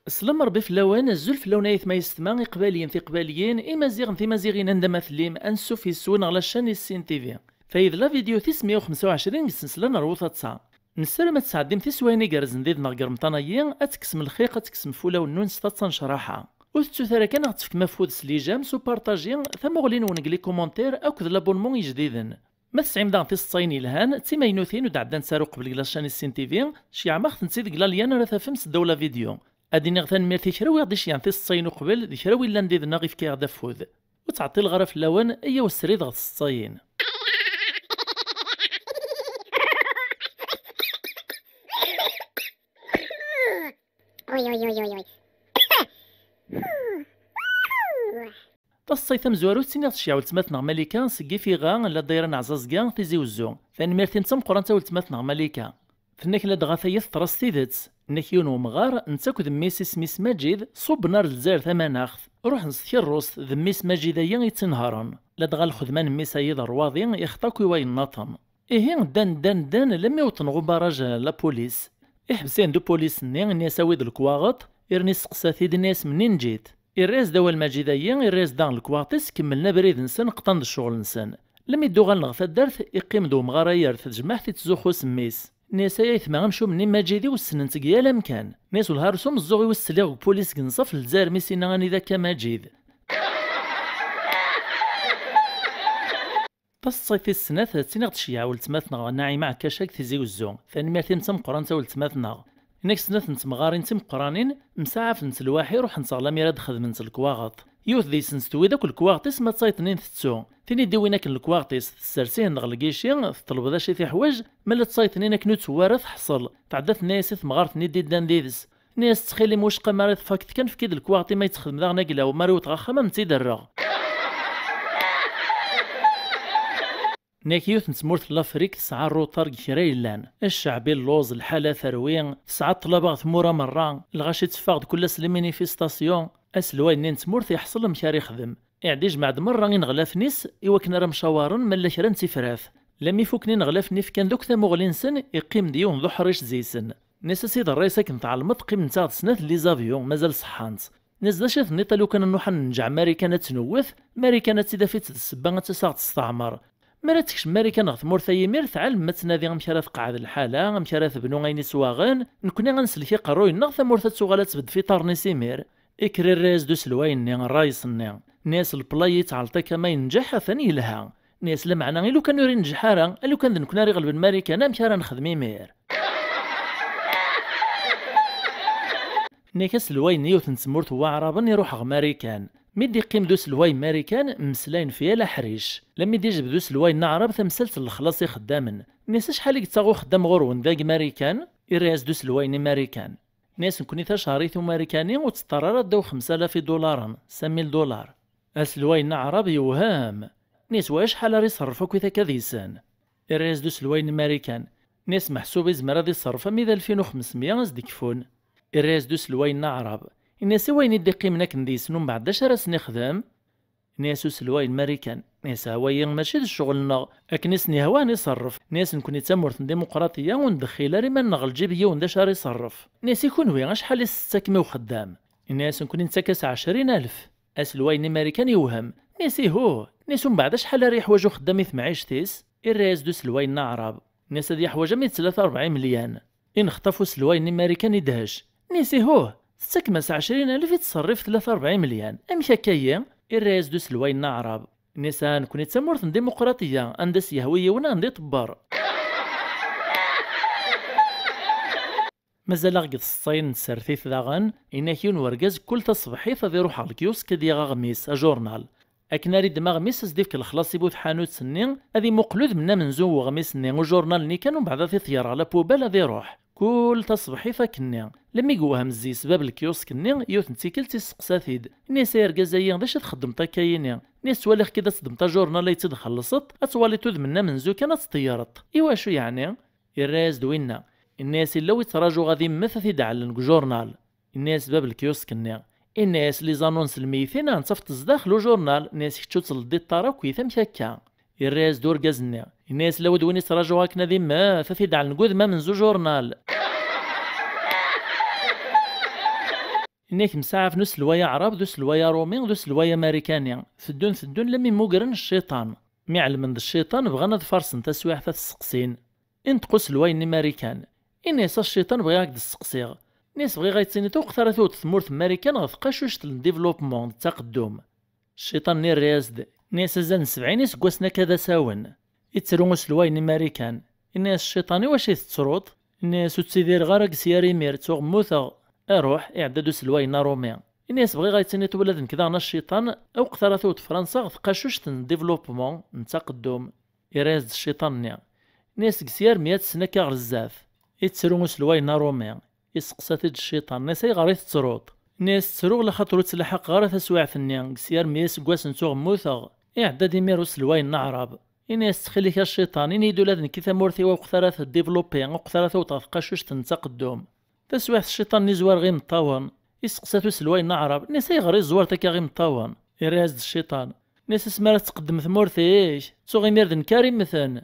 السلام ربي في اللوان الزول في اللون ايث ما يستمع قباليين في قباليين امازيغ في مازيغين عندما ثليم انسو في السون على الشان السين تي في فايد لا فيديو 925 السلسله نروث تسعة نسر ما تسعدم في سويني قرز نديد نغير مطانيين اتكسم الخيق اتكسم فولا والنون ستاتسان شراحه وثتو ثرا كان غتفك مفود سليجام سو بارطاجين ثمغلين ونقلي كومونتير اكد لابونمون جديدن ما تسعيم دان في الصين الهان تيماينوثين ودعدان سارو قبل كلاشان السين تي في شي عماخ نسيد كلاليان راه فهمت الدوله فيديو اديني غتان ميرتي كراوي غادي شي في الصين وقبل دي كراوي لا ندير ناغي في كي غدا فوذ وتعطي الغرف اللون ايا والسريد غد الصين الصيث مزوارو تسيني تشيع ولتماتنا ملكا سكي في غان لا دايرة عزازكا تيزي وزو ثاني ميرتي نتم قران تا ولتماتنا ملكا فنك لا دغاثيث تراس تيدت نكيون ومغار نتاكد ميس سميس ماجد صوب نار الجزائر ثماناخذ روح نسكي الروس ذميس ماجديا يتنهارن لا دغا الخدمان ميس ايضا رواضي يخطاكو وين ناطن دان لم يوطن غبراج لا بوليس احبسين دو بوليس ناس ويد الكواغط ارني سقساتي الناس منين جيت الراس دوا الماجديا الراس دان الكواطيس كملنا بريد نسن قطن الشغل نسن لم يدو غالنا الدرث يقيم دو مغاراير تجمع تتزوخو سميس ناس يثما غمشو مني ماجدي والسنن تقيا لامكان ناس والهارسوم الزوغي والسليغ بوليس كنصف الجزائر ميسينا غاني ذاك ماجد تصيفي السنة ثلاثين غتشيع ولتماثنا ناعمة كاشاك تيزي وزو ثاني مارتين تم قران تا ولتماثنا هناك سنة نتمغارين تم قرانين مساعف نتلواحي روح نصغلا ميراد خدمت الكواغط يوث ذي سنستوي داك الكواغطيس ما تصايطنين تتسو ثاني ديويناك الكواغطيس تسرسين نغلقيشي تطلب ذا شي في حواج مالا تصايطنين كنوت سوارث حصل تعدات ناس مغارت ندي دان ديدس ناس تخيلي موش قمارات فاكت كان في كيد الكواغطي ما يتخدم ذا ناقلا وماريو تغاخا ما متيدرغ ناكيوث نتمورت لافريك تسعى الروطار كيراي لان الشعبي اللوز الحالة ثروين تسعى الطلبة ثمورة مرة الغاشي تفاقد كل مانيفيستاسيون اسلوين نتمورت يحصل مشاري يخدم يعني جمعد مرة نغلاف نيس إوا كنا راه مشاورن مالا كرا نتيفراث لم يفوكني نغلاف نيف كان دوك ثمغلين سن يقيم ديون ذو حريش زيسن ناس سيد الرئيس كنت على المط قيم نتاع سنات لي زافيون مازال صحانت ناس دا شاف نيطا لو كان نروح ننجع ماريكان تنوث ماريكان تيدافيت السبا تساغ تستعمر مرا تكش ماريكان غث مورثا يمير تعلم ما تنادي غمشارا تقعد الحالة غمشارا تبنو غيني سواغن نكوني غنسلكي قروي نغ ثمورثا تسوغالا تبد في طارني سيمير إكري الراس دو سلواين الرايس ناس البلاي تعلطا كما ينجح ثاني لها ناس لمعنا غير لو كان يوري نجحارا لو كان نكون راه غلب الماريكان مشارا نخدم يمير نيكاس الواين يوث نتمورت وعربا يروح غماريكان ميدي قيم دوس الواي ماريكان مسلاين فيها لا حريش لما يدي جبد دوس الواي نعرب ثمسلت الخلاصي خدامن ناس شحال يتاغو خدام غورون ذاك ماريكان يرياس دوس الواي ماريكان ناس نكوني تا شهريثو ماريكاني وتسترارا داو 5000 دولار 5000 دولار اس الواي نعرب يوهام ناس واش شحال راه يصرفو كي كذيسان يرياس دوس الواي ماريكان ناس محسوب زمرا غادي يصرفها ميدا 2500 ازدكفون يرياس دوس الواي نعرب الناس وين يدي قيمنا كنديس نوم بعد اش راس نخدم ناس سلواي الماريكان ناس هوايا ماشي الشغلنا لكن ناس هواني يصرف ناس نكون تمورت ديمقراطيه وندخيلا ريما نغل جيبيه ونداش راه يصرف ناس يكون وين شحال يستكمي وخدام الناس نكون نتكاس 20000 اسلواي الماريكان يوهم ناس هو ناس من بعد شحال راه يحواجو خدام معيشتيس الراس دو سلواي نعرب ناس هادي حواجه 143 مليون ان خطفوا سلواي الماريكان يدهش ناس هو تستكمس 20000 يتصرف 43 مليون امشي هكايا الراس دو سلواي نعرب نيسان كوني تسمورت ديمقراطيه اندس يهويه ونا ندي طبار مازال غيد الصين نسرثيث داغن إنا كيون ورقاز كل تصبحيث غادي يروح على الكيوسك ديال غميس جورنال اكن ريد ما غميس زديك الخلاص يبوث حانوت سنين هذه مقلود منا منزو غميس نين وجورنال ني كانوا بعدا في طياره على بوبال غادي يروح كل تصبحيث كني لما يقوها مزي سباب الكيوسك ني يوث نتيكل تيسقساثيد ني ساير كازايا باش تخدم تا كاينين ناس توالي كذا تصدم تا جورنال اللي تدخلصت اتوالي تود منا منزو كانت طيارت ايوا شو يعني الراس دوينا الناس اللي يتراجعوا غادي مثث يدعلن جورنال الناس باب الكيوسك ني الناس لي زانونس الميتين نصفت الزداخل جورنال ناس كتشو تصل الطرا كويثا مشاكا الراس دور كازني الناس لو دويني تراجعوا هكنا ذيما ففي دع نقود ما من زو جورنال إنك مساعف نو سلوايا عرب دو سلوايا رومي دو سلوايا ماريكانيا ثدون لمي موقرن الشيطان ميعلم من الشيطان بغانا فرسن تسويح تسقسين انتقو سلوايا ماريكان إنيس الشيطان بغا هكذا السقسيغ ناس بغي غايتسيني توق ثلاثة ثمورث ماريكان غف قاشوش الديفلوبمون التقدم الشيطان نير ريازد ناس زان 70 سكواسنا كذا ساون يتسرو سلوايا ماريكان الناس الشيطاني واش يتسرود الناس تسيدير غارق سياري مير توغ موثا اروح اعدادو سلواينا رومي الناس بغي غايتسيني تولد كذا الشيطان او قثرثو فرنسا قاشوش ديفلوبمون نتقدم يرازد الشيطان نيا ناس كسيار 100 سنه كغزاف يتسرو سلواينا رومي يسقساتيد الشيطان ناس غاري تسرود ناس تسرو لخاطرو تلحق غارة تسواع فنيان كسيار 100 سكواس نتوغ موثا اعداد ميرو سلواينا عرب الناس تخليك الشيطان إني دولاد كي ثمورثي وقثرث ديفلوبي وقثرث وتقاشوش تنتقدم تسويح الشيطان نزوار غير مطاون يسقساتو سلواي نعرب ناس يغري زوار تاكا غير مطاون يرازد الشيطان ناس اسمارا تقدم ثمورثيش سو غي ميردن كريم مثلا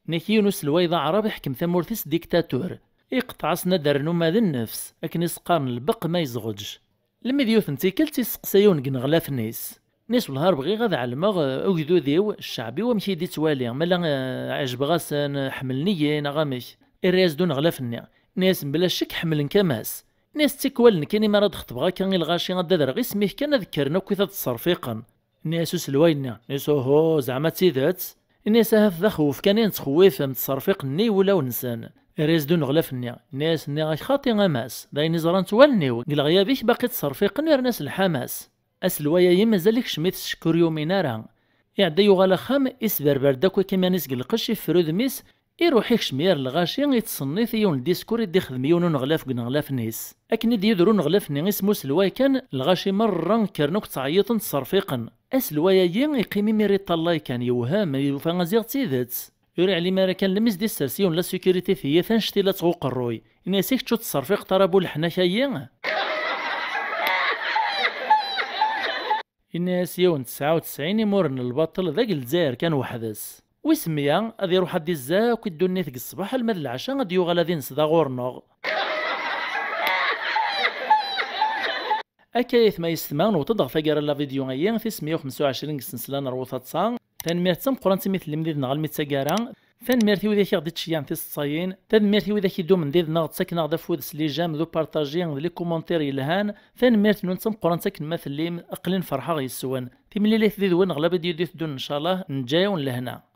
نكيونو سلواي ذا عرب يحكم ثمورثيس ديكتاتور يقطع سنادر نوما ذا النفس لكن يسقارن البق ما يزغجش لما ديوث نتيكل تيسقسايون كن غلاف نيس ناس والهار بغي غاد علماغ اوكدو ديو الشعبي ومشي دي توالي مالا عجب غاسن حملني نغامش الرياز دون غلافني ناس بلا شك حملن كماس ناس تيكوالن كاني ما راد خطبغا كان الغاشي غدا درغي سميه كان ذكرنا كيف تصرفيقا ناس سلوينا ناس هو زعما تيدات الناس هاف ذا خوف كان نتخوف من تصرفيق ني ولا ونسان الرياز دون غلافني ناس ني غاش خاطي غماس دايني زران توالنيو قل غيابيش باقي تصرفيق نير ناس الحماس اسلوايا يما زالك شميت شكور يومينارا يعدا يغالا خام اسبر برداكو كيما نسق القش فرود ميس يروح يكشمير الغاشي يتصني ثيون الديسكور يدي خدميون نغلاف نغلاف نيس اكن يديرو نغلاف نيس اسمو سلوايا كان الغاشي مرة كرنوك تعيط تصرفيقا اسلوايا يقيمي ميريط الله كان يوهام يوفا زيغ تيدات يوري علي مارا كان لمس دي السرسيون لا سيكوريتي فيا ثانشتي لا تغوق الروي ناسيك تشو تصرفيق طرابو الحناكايا الناس يون 99 يمورن البطل ذاك الجزائر كان وحدس ويسميا غادي يروح هادي الزاك ويدوني ثق الصباح المد العشاء غادي يوغال غادي نسدا غورنوغ أكايث ما يستمان وتضغط فقر لا فيديو غيان في 125 سنسلان روثات صان تنميرتم قران تميت المديد نغال ميتساكارا تنميرتي وذا كي غادي تشيان في الصاين تنميرتي وذا كي دوم ندير ناغ تساكن غدا فودس لي جام ذو بارطاجي لي كومونتير يلهان تنميرت نونتم قران تساكن مثل ليم اقلين فرحه غيسوان تيملي لي تدي دوين غلا بدي دون ان شاء الله نجايون لهنا